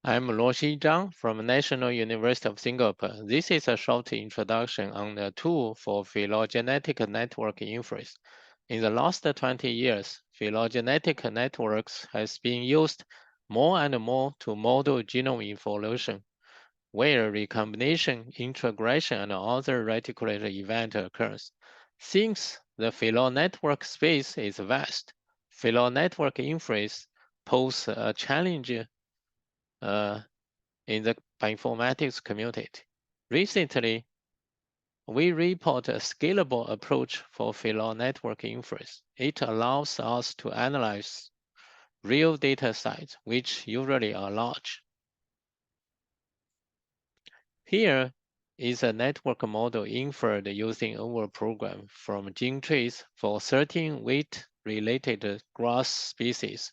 I'm Louxin Zhang from National University of Singapore. This is a short introduction on the tool for phylogenetic network inference. In the last 20 years, phylogenetic networks has been used more and more to model genome evolution, where recombination, integration, and other reticulate event occurs. Since the phylon network space is vast, phylon network inference poses a challenge in the bioinformatics community. Recently, we report a scalable approach for phylon network inference. It allows us to analyze real data sets, which usually are large. Here is a network model inferred using our program from gene trees for 13 weight-related grass species.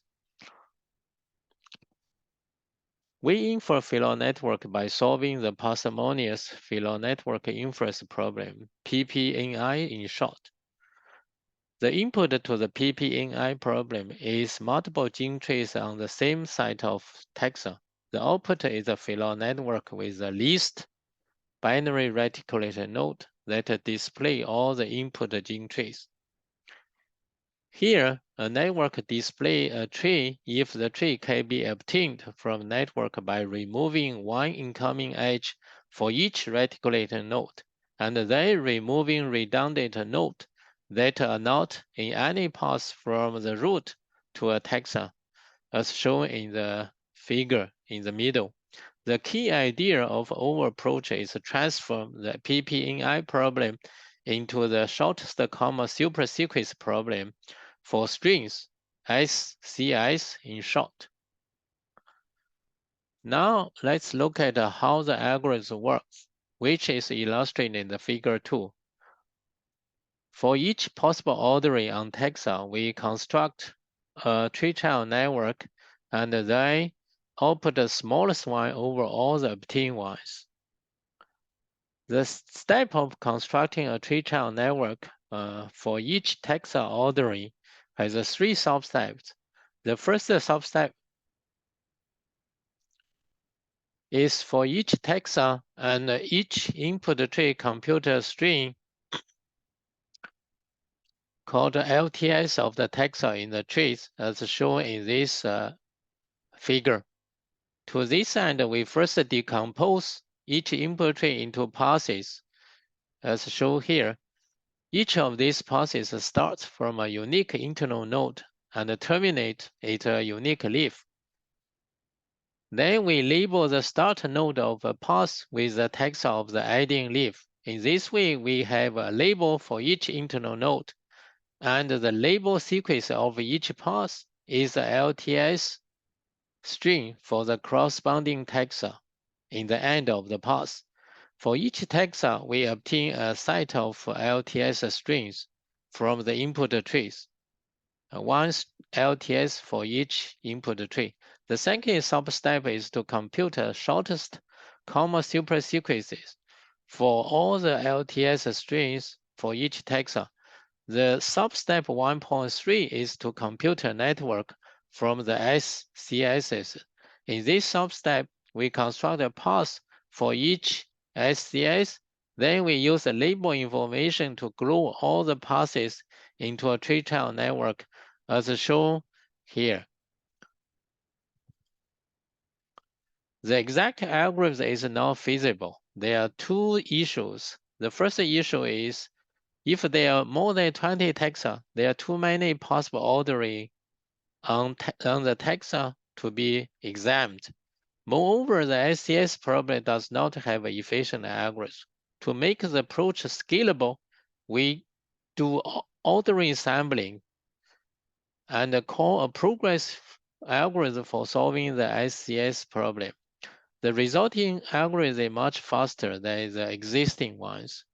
We infer phylon network by solving the parsimonious phylon network inference problem, PPNI in short. The input to the PPNI problem is multiple gene trees on the same site of taxa. The output is a phylon network with the least binary reticulated node that display all the input gene trees. Here, a network displays a tree if the tree can be obtained from network by removing one incoming edge for each reticulated node, and then removing redundant nodes that are not in any path from the root to a taxa, as shown in the figure in the middle. The key idea of our approach is to transform the PPNI problem into the shortest common supersequence problem for strings, SCS in short. Now let's look at how the algorithm works, which is illustrated in the figure 2. For each possible ordering on taxa, we construct a tree child network and then output the smallest one over all the obtained ones. The step of constructing a tree child network for each taxa ordering has 3 substeps. The first substep is for each taxa and each input tree compute a string called ALTS of the taxa in the trees, as shown in this figure. To this end, we first decompose each input tree into passes, as shown here. Each of these passes starts from a unique internal node and terminates at a unique leaf. Then we label the start node of a path with the taxa of the adding leaf. In this way, we have a label for each internal node, and the label sequence of each path is the LTS string for the corresponding taxa in the end of the path. For each taxa, we obtain a set of LTS strings from the input trees, one LTS for each input tree. The second substep is to compute the shortest common supersequences for all the LTS strings for each taxa. The substep 1.3 is to compute a network from the SCSs. In this substep, we construct a path for each SCS. Then we use the label information to glue all the passes into a tree child network, as shown here. The exact algorithm is not feasible. There are 2 issues. The first issue is if there are more than 20 taxa, there are too many possible ordering on the taxa to be examined. Moreover, the SCS problem does not have an efficient algorithm. To make the approach scalable, we do ordering sampling and call a progress algorithm for solving the SCS problem. The resulting algorithm is much faster than the existing ones,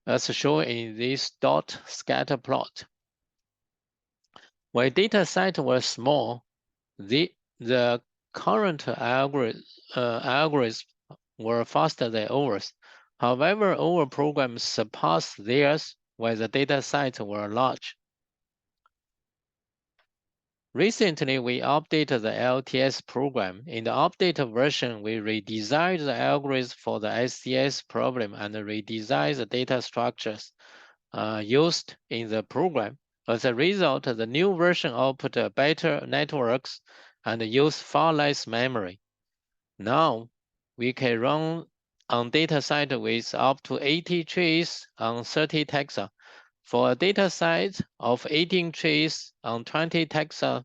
as shown in this dot scatter plot. When data sets were small, the current algorithms were faster than ours. However, our programs surpassed theirs when the data sets were large. Recently, we updated the ALTS program. In the updated version, we redesigned the algorithm for the STS problem and redesigned the data structures used in the program. As a result, the new version output better networks and use far less memory. Now, we can run on dataset with up to 80 trees on 30 taxa. For a dataset of 18 trees on 20 taxa,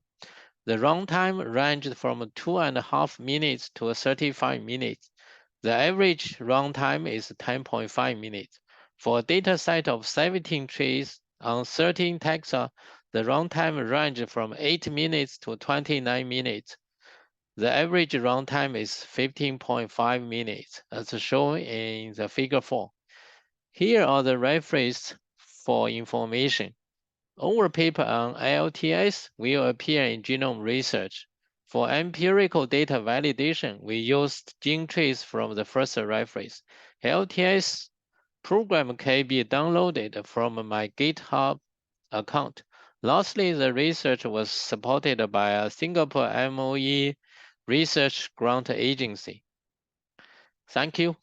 the runtime ranged from 2.5 minutes to 35 minutes. The average runtime is 10.5 minutes. For a dataset of 17 trees on 13 taxa, the runtime ranged from 8 minutes to 29 minutes. The average runtime is 15.5 minutes, as shown in the figure 4. Here are the references for information. Our paper on ALTS will appear in Genome Research. For empirical data validation, we used gene trees from the first reference. ALTS program can be downloaded from my GitHub account. Lastly, the research was supported by a Singapore MOE research grant agency. Thank you.